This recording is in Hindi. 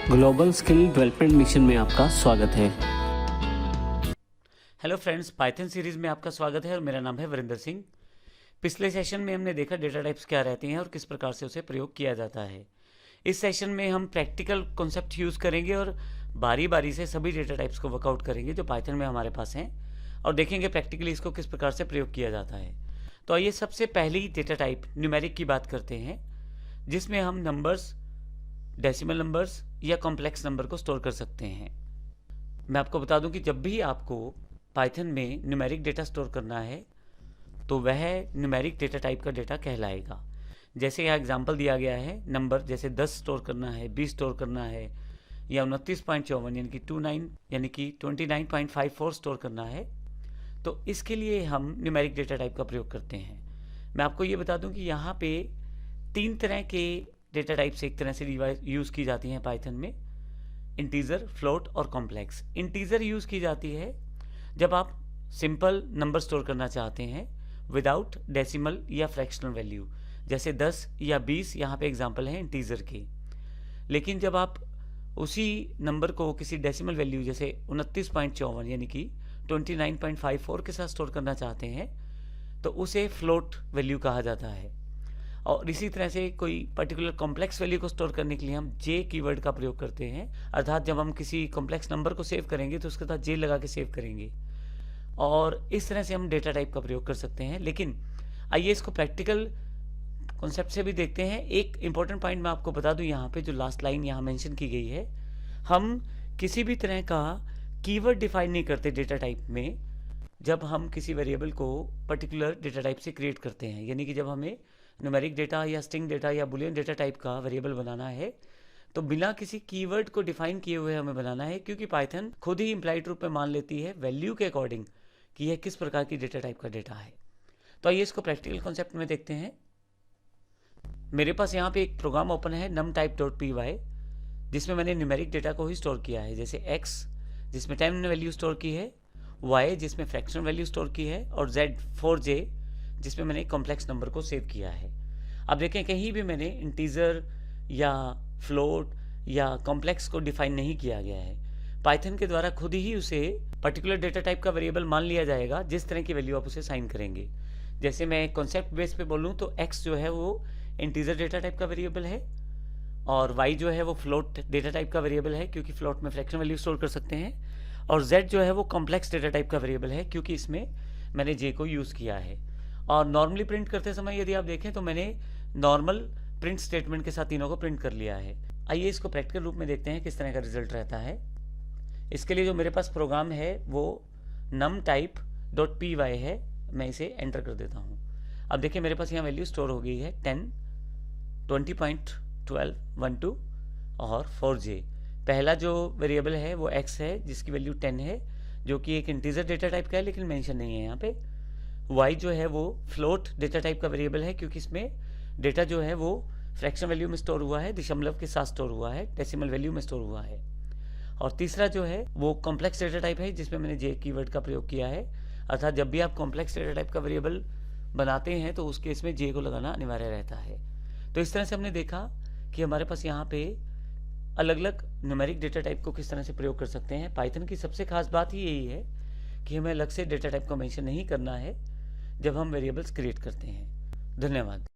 ग्लोबल स्किल डेवलपमेंट मिशन में आपका स्वागत है। हेलो फ्रेंड्स, पाइथन सीरीज में आपका स्वागत है और मेरा नाम है वरिंदर सिंह। पिछले सेशन में हमने देखा डेटा टाइप्स क्या रहती हैं और किस प्रकार से उसे प्रयोग किया जाता है। इस सेशन में हम प्रैक्टिकल कॉन्सेप्ट यूज़ करेंगे और बारी बारी से सभी डेटा टाइप्स को वर्कआउट करेंगे जो पाइथन में हमारे पास हैं और देखेंगे प्रैक्टिकली इसको किस प्रकार से प्रयोग किया जाता है। तो आइए सबसे पहली डेटा टाइप न्यूमेरिक की बात करते हैं, जिसमें हम नंबर्स, डेसिमल नंबर्स या कॉम्प्लेक्स नंबर को स्टोर कर सकते हैं। मैं आपको बता दूं कि जब भी आपको पाइथन में न्यूमेरिक डेटा स्टोर करना है तो वह न्यूमेरिक डेटा टाइप का डेटा कहलाएगा। जैसे यहाँ एग्जांपल दिया गया है, नंबर जैसे 10 स्टोर करना है, 20 स्टोर करना है या 29.54 यानी कि 29.54 स्टोर करना है, तो इसके लिए हम न्यूमेरिक डेटा टाइप का प्रयोग करते हैं। मैं आपको ये बता दूं कि यहाँ पे 3 तरह के डेटा टाइप्स एक तरह से यूज़ की जाती हैं पाइथन में: इंटीजर, फ्लोट और कॉम्प्लेक्स। इंटीजर यूज़ की जाती है जब आप सिंपल नंबर स्टोर करना चाहते हैं विदाउट डेसिमल या फ्रैक्शनल वैल्यू, जैसे 10 या 20 यहाँ पे एग्जांपल हैं इंटीजर के। लेकिन जब आप उसी नंबर को किसी डेसिमल वैल्यू जैसे 29.54 यानी कि 29.54 के साथ स्टोर करना चाहते हैं तो उसे फ्लोट वैल्यू कहा जाता है। और इसी तरह से कोई पर्टिकुलर कॉम्प्लेक्स वैल्यू को स्टोर करने के लिए हम जे कीवर्ड का प्रयोग करते हैं, अर्थात जब हम किसी कॉम्प्लेक्स नंबर को सेव करेंगे तो उसके साथ जे लगा के सेव करेंगे और इस तरह से हम डेटा टाइप का प्रयोग कर सकते हैं। लेकिन आइए इसको प्रैक्टिकल कॉन्सेप्ट से भी देखते हैं। एक इंपॉर्टेंट पॉइंट मैं आपको बता दूं, यहाँ पे जो लास्ट लाइन यहाँ मेंशन की गई है, हम किसी भी तरह का कीवर्ड डिफाइन नहीं करते डेटा टाइप में जब हम किसी वेरिएबल को पर्टिकुलर डेटा टाइप से क्रिएट करते हैं। यानी कि जब हमें न्यूमेरिक डेटा या स्ट्रिंग डेटा या बुलियन डेटा टाइप का वेरिएबल बनाना है तो बिना किसी कीवर्ड को डिफाइन किए हुए हमें बनाना है, क्योंकि पाइथन खुद ही इम्प्लाइड रूप में मान लेती है वैल्यू के अकॉर्डिंग कि यह किस प्रकार की डेटा टाइप का डेटा है। तो आइए इसको प्रैक्टिकल कॉन्सेप्ट में देखते हैं। मेरे पास यहाँ पे एक प्रोग्राम ओपन है numtype.py, जिसमें मैंने न्यूमेरिक डेटा को ही स्टोर किया है, जैसे x जिसमें 10 वैल्यू स्टोर की है, y जिसमें फ्रैक्शनल वैल्यू स्टोर की है और z 4j जिसमें मैंने कॉम्प्लेक्स नंबर को सेव किया है। अब देखें, कहीं भी मैंने इंटीजर या फ्लोट या कॉम्प्लेक्स को डिफाइन नहीं किया गया है। पाइथन के द्वारा खुद ही उसे पर्टिकुलर डेटा टाइप का वेरिएबल मान लिया जाएगा जिस तरह की वैल्यू आप उसे साइन करेंगे। जैसे मैं कॉन्सेप्ट बेस पे बोलूँ तो x जो है वो इंटीजर डेटा टाइप का वेरिएबल है और y जो है वो फ्लोट डेटा टाइप का वेरिएबल है, क्योंकि फ्लोट में फ्रैक्शनल वैल्यू स्टोर कर सकते हैं, और z जो है वो कॉम्प्लेक्स डेटा टाइप का वेरिएबल है, क्योंकि इसमें मैंने j को यूज़ किया है। और नॉर्मली प्रिंट करते समय यदि आप देखें तो मैंने नॉर्मल प्रिंट स्टेटमेंट के साथ तीनों को प्रिंट कर लिया है। आइए इसको प्रैक्टिकल रूप में देखते हैं किस तरह का रिजल्ट रहता है। इसके लिए जो मेरे पास प्रोग्राम है वो numtype.py है, मैं इसे एंटर कर देता हूँ। अब देखिए मेरे पास यहाँ वैल्यू स्टोर हो गई है 10, 20.12, 12 और 4j। पहला जो वेरिएबल है वो x है जिसकी वैल्यू 10 है, जो कि एक इंटीजर डेटा टाइप का है लेकिन मेंशन नहीं है यहाँ पे। y जो है वो फ्लोट डेटा टाइप का वेरिएबल है, क्योंकि इसमें डेटा जो है वो फ्रैक्शन वैल्यू में स्टोर हुआ है, दशमलव के साथ स्टोर हुआ है, डेसिमल वैल्यू में स्टोर हुआ है। और तीसरा जो है वो कॉम्प्लेक्स डेटा टाइप है जिसमें मैंने जे कीवर्ड का प्रयोग किया है, अर्थात जब भी आप कॉम्प्लेक्स डेटा टाइप का वेरिएबल बनाते हैं तो उस केस में जे को लगाना अनिवार्य रहता है। तो इस तरह से हमने देखा कि हमारे पास यहाँ पे अलग अलग न्यूमेरिक डेटा टाइप को किस तरह से प्रयोग कर सकते हैं। पाइथन की सबसे खास बात ही यही है कि हमें अलग से डेटा टाइप को मेंशन नहीं करना है जब हम वेरिएबल्स क्रिएट करते हैं। धन्यवाद।